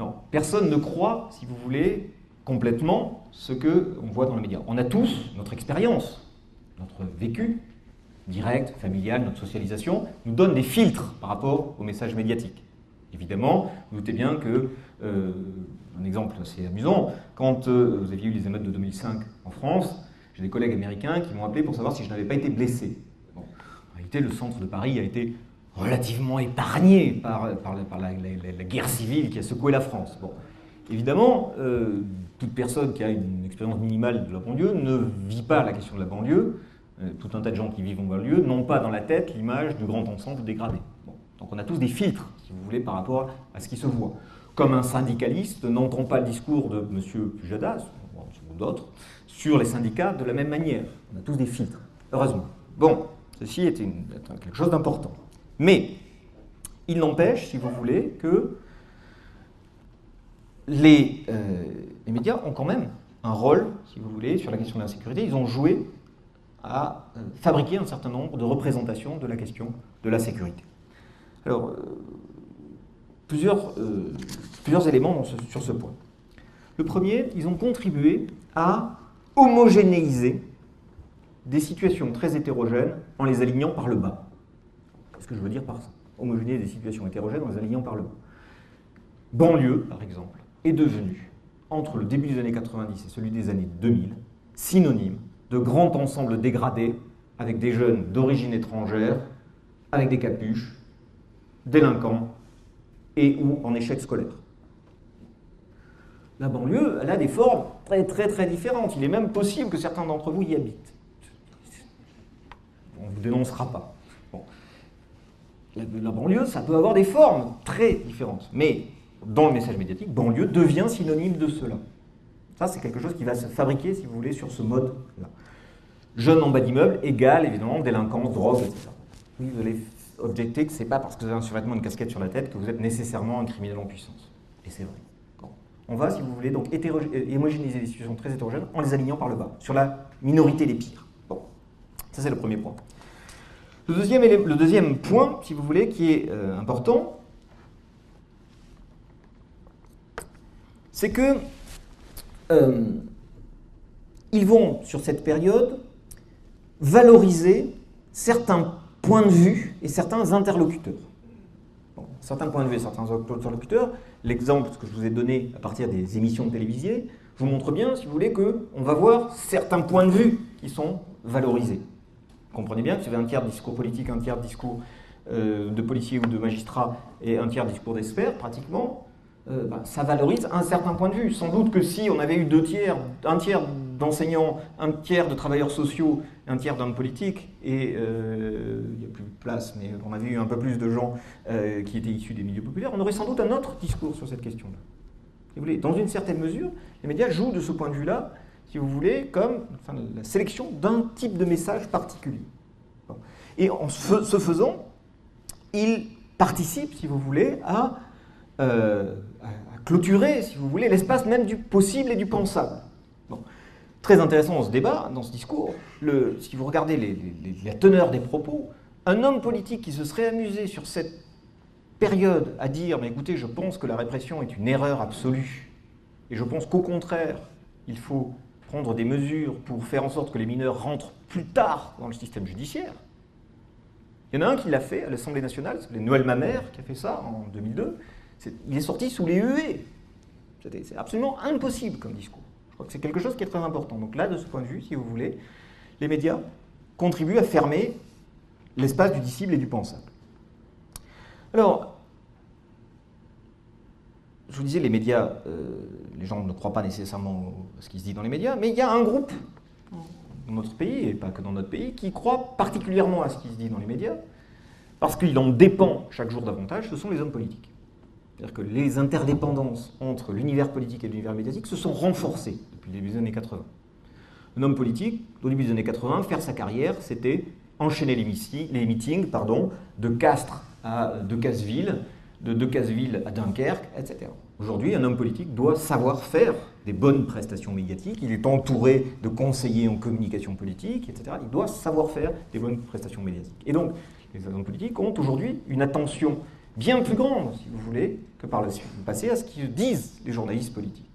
Non, personne ne croit, si vous voulez, complètement ce qu'on voit dans les médias. On a tous notre expérience, notre vécu, direct, familial, notre socialisation, nous donne des filtres par rapport aux messages médiatiques. Évidemment, vous doutez bien que, un exemple assez amusant, quand vous aviez eu les émeutes de 2005 en France, j'ai des collègues américains qui m'ont appelé pour savoir si je n'avais pas été blessé. Bon. En réalité, le centre de Paris a été relativement épargné par la guerre civile qui a secoué la France. Bon. Évidemment, toute personne qui a une expérience minimale de la banlieue ne vit pas la question de la banlieue. Tout un tas de gens qui vivent en banlieue n'ont pas dans la tête l'image du grand ensemble dégradé. Bon. Donc on a tous des filtres, si vous voulez, par rapport à ce qui se voit. Comme un syndicaliste n'entend pas le discours de M. Pujadas, ou d'autres, sur les syndicats de la même manière. On a tous des filtres, heureusement. Bon, ceci est quelque chose d'important. Mais il n'empêche, si vous voulez, que les médias ont quand même un rôle, si vous voulez, sur la question de l'insécurité. Ils ont joué à fabriquer un certain nombre de représentations de la question de la sécurité. Alors, plusieurs éléments sur ce point. Le premier, ils ont contribué à homogénéiser des situations très hétérogènes en les alignant par le bas. Qu'est-ce que je veux dire par ça? Homogénéiser des situations hétérogènes en les alignant par le bas. Banlieue, par exemple, est devenue, entre le début des années 90 et celui des années 2000, synonyme de grand ensemble dégradé avec des jeunes d'origine étrangère, avec des capuches, délinquants et ou en échec scolaire. La banlieue, elle a des formes très très très différentes. Il est même possible que certains d'entre vous y habitent. On ne vous dénoncera pas. Bon. La banlieue, ça peut avoir des formes très différentes. Mais dans le message médiatique, banlieue devient synonyme de cela. Ça, c'est quelque chose qui va se fabriquer, si vous voulez, sur ce mode-là. Jeune en bas d'immeuble égale, évidemment, délinquance, drogue, etc. Oui, vous allez objecter que ce n'est pas parce que vous avez un survêtement, une casquette sur la tête que vous êtes nécessairement un criminel en puissance. Et c'est vrai. Bon. On va, si vous voulez, donc homogénéiser des situations très hétérogènes en les alignant par le bas, sur la minorité des pires. Bon. Ça, c'est le premier point. Le deuxième point, si vous voulez, qui est important, c'est que ils vont, sur cette période, valoriser certains points de vue et certains interlocuteurs. Bon, certains points de vue et certains interlocuteurs, l'exemple que je vous ai donné à partir des émissions télévisées, vous montre bien, si vous voulez, qu'on va voir certains points de vue qui sont valorisés. Vous comprenez bien que si vous avez un tiers de discours politique, un tiers de discours de policiers ou de magistrats et un tiers de discours d'experts, pratiquement, ça valorise un certain point de vue. Sans doute que si on avait eu un tiers d'enseignants, un tiers de travailleurs sociaux, un tiers d'hommes politiques, et il n'y a plus de place, mais on avait eu un peu plus de gens qui étaient issus des milieux populaires, on aurait sans doute un autre discours sur cette question-là. Si vous voulez, dans une certaine mesure, les médias jouent de ce point de vue-là, si vous voulez, comme la sélection d'un type de message particulier. Bon. Et en ce faisant, ils participent, si vous voulez, à clôturer, si vous voulez, l'espace même du possible et du pensable. Bon. Très intéressant dans ce débat, dans ce discours, si vous regardez la teneur des propos, un homme politique qui se serait amusé sur cette période à dire « mais écoutez, je pense que la répression est une erreur absolue, et je pense qu'au contraire, il faut prendre des mesures pour faire en sorte que les mineurs rentrent plus tard dans le système judiciaire », il y en a un qui l'a fait à l'Assemblée nationale, c'est Noël Mamère qui a fait ça en 2002, il est sorti sous les huées. C'est absolument impossible comme discours. Je crois que c'est quelque chose qui est très important. Donc là, de ce point de vue, si vous voulez, les médias contribuent à fermer l'espace du dissible et du pensable. Alors, je vous disais, les médias, les gens ne croient pas nécessairement à ce qui se dit dans les médias, mais il y a un groupe dans notre pays, et pas que dans notre pays, qui croit particulièrement à ce qui se dit dans les médias, parce qu'il en dépend chaque jour davantage, ce sont les hommes politiques. C'est-à-dire que les interdépendances entre l'univers politique et l'univers médiatique se sont renforcées depuis le début des années 80. Un homme politique, au début des années 80, faire sa carrière, c'était enchaîner les meetings de Castres à Decazeville, de Decazeville à Dunkerque, etc. Aujourd'hui, un homme politique doit savoir faire des bonnes prestations médiatiques, il est entouré de conseillers en communication politique, etc. Il doit savoir faire des bonnes prestations médiatiques. Et donc, les hommes politiques ont aujourd'hui une attention bien plus grande, si vous voulez, que par le passé, à ce que disent les journalistes politiques.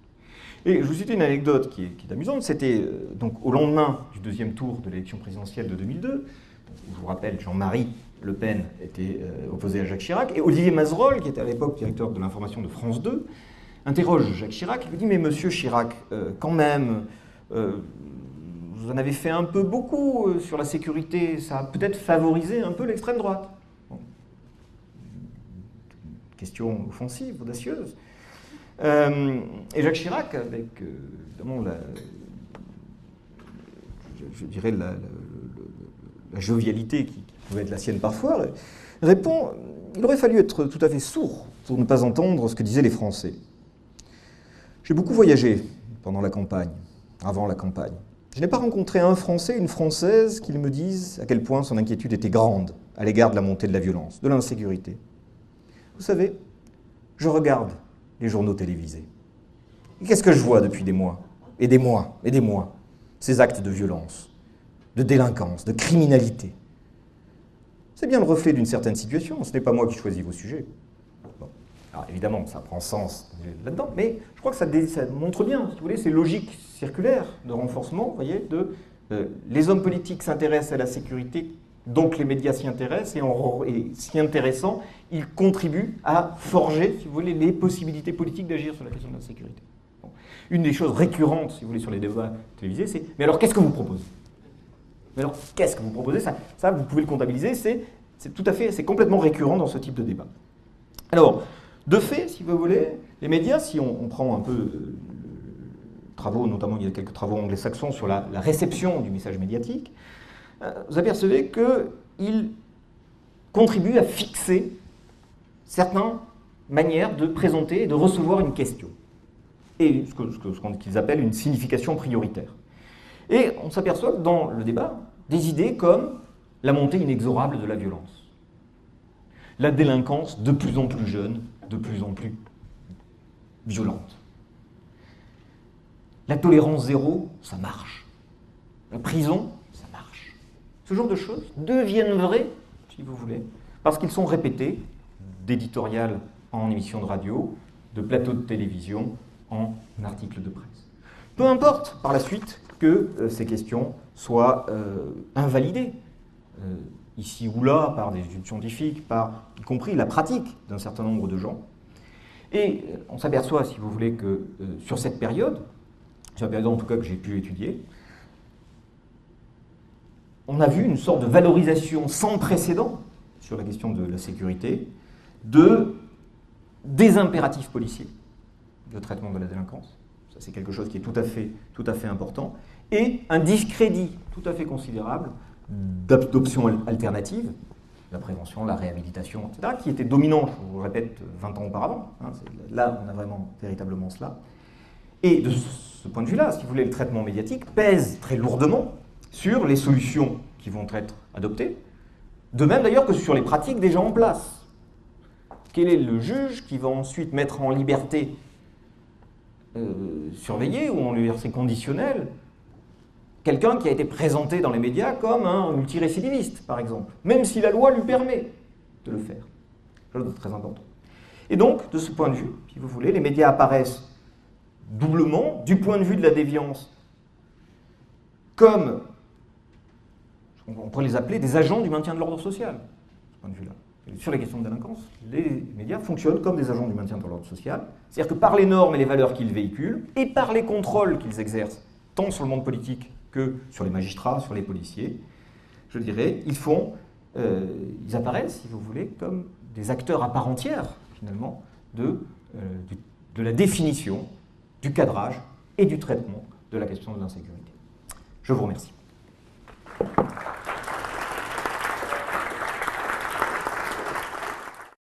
Et je vous cite une anecdote qui est amusante, c'était donc au lendemain du deuxième tour de l'élection présidentielle de 2002, où je vous rappelle, Jean-Marie Le Pen était opposé à Jacques Chirac, et Olivier Mazerolle, qui était à l'époque directeur de l'information de France 2, interroge Jacques Chirac, il lui dit « Mais monsieur Chirac, quand même, vous en avez fait un peu beaucoup sur la sécurité, ça a peut-être favorisé un peu l'extrême droite. » Bon. Question offensive, audacieuse. Et Jacques Chirac, avec évidemment je dirais la jovialité qui pouvait être la sienne parfois, répond « Il aurait fallu être tout à fait sourd pour ne pas entendre ce que disaient les Français. J'ai beaucoup voyagé pendant la campagne, avant la campagne. Je n'ai pas rencontré un Français, une Française qui me dise à quel point son inquiétude était grande à l'égard de la montée de la violence, de l'insécurité. Vous savez, je regarde les journaux télévisés. Et qu'est-ce que je vois depuis des mois, et des mois, et des mois? Ces actes de violence, de délinquance, de criminalité. C'est bien le reflet d'une certaine situation, ce n'est pas moi qui choisis vos sujets. Bon. Alors évidemment, ça prend sens là-dedans, mais je crois que ça montre bien, si vous voulez, ces logiques circulaires de renforcement, vous voyez, les hommes politiques s'intéressent à la sécurité, donc les médias s'y intéressent, et s'y intéressant, ils contribuent à forger, si vous voulez, les possibilités politiques d'agir sur la question de la sécurité. Bon. Une des choses récurrentes, si vous voulez, sur les débats télévisés, c'est « Mais alors, qu'est-ce que vous proposez ?» Mais alors, qu'est-ce que vous proposez? Ça, vous pouvez le comptabiliser, c'est complètement récurrent dans ce type de débat. Alors, de fait, si vous voulez, les médias, si on prend un peu travaux, notamment il y a quelques travaux anglo-saxons sur la réception du message médiatique, vous apercevez qu'ils contribuent à fixer certaines manières de présenter et de recevoir une question, et ce qu'ils appellent une signification prioritaire. Et on s'aperçoit dans le débat des idées comme la montée inexorable de la violence, la délinquance de plus en plus jeune, de plus en plus violente. La tolérance zéro, ça marche. La prison, ça marche. Ce genre de choses deviennent vraies, si vous voulez, parce qu'ils sont répétés d'éditorial en émission de radio, de plateau de télévision, en articles de presse. Peu importe, par la suite, que ces questions soient invalidées, ici ou là, par des études scientifiques, par y compris la pratique d'un certain nombre de gens. Et on s'aperçoit, si vous voulez, que sur cette période, sur la période en tout cas que j'ai pu étudier, on a vu une sorte de valorisation sans précédent sur la question de la sécurité, des impératifs policiers de traitement de la délinquance. Ça, c'est quelque chose qui est tout à fait important. et un discrédit tout à fait considérable d'options alternatives, la prévention, la réhabilitation, etc., qui était dominant, je vous le répète, 20 ans auparavant. Hein, là, on a vraiment véritablement cela. Et de ce point de vue-là, si vous voulez, le traitement médiatique pèse très lourdement sur les solutions qui vont être adoptées, de même d'ailleurs que sur les pratiques déjà en place. Quel est le juge qui va ensuite mettre en liberté surveillée ou en liberté conditionnelle quelqu'un qui a été présenté dans les médias comme un multirécidiviste, par exemple, même si la loi lui permet de le faire. Chose de très important. Et donc, de ce point de vue, si vous voulez, les médias apparaissent doublement, du point de vue de la déviance, comme, on pourrait les appeler, des agents du maintien de l'ordre social, de ce point de vue-là. Sur les questions de délinquance, les médias fonctionnent comme des agents du maintien de l'ordre social, c'est-à-dire que par les normes et les valeurs qu'ils véhiculent, et par les contrôles qu'ils exercent, tant sur le monde politique que sur les magistrats, sur les policiers, je dirais, ils apparaissent, si vous voulez, comme des acteurs à part entière, finalement, de la définition, du cadrage et du traitement de la question de l'insécurité. Je vous remercie.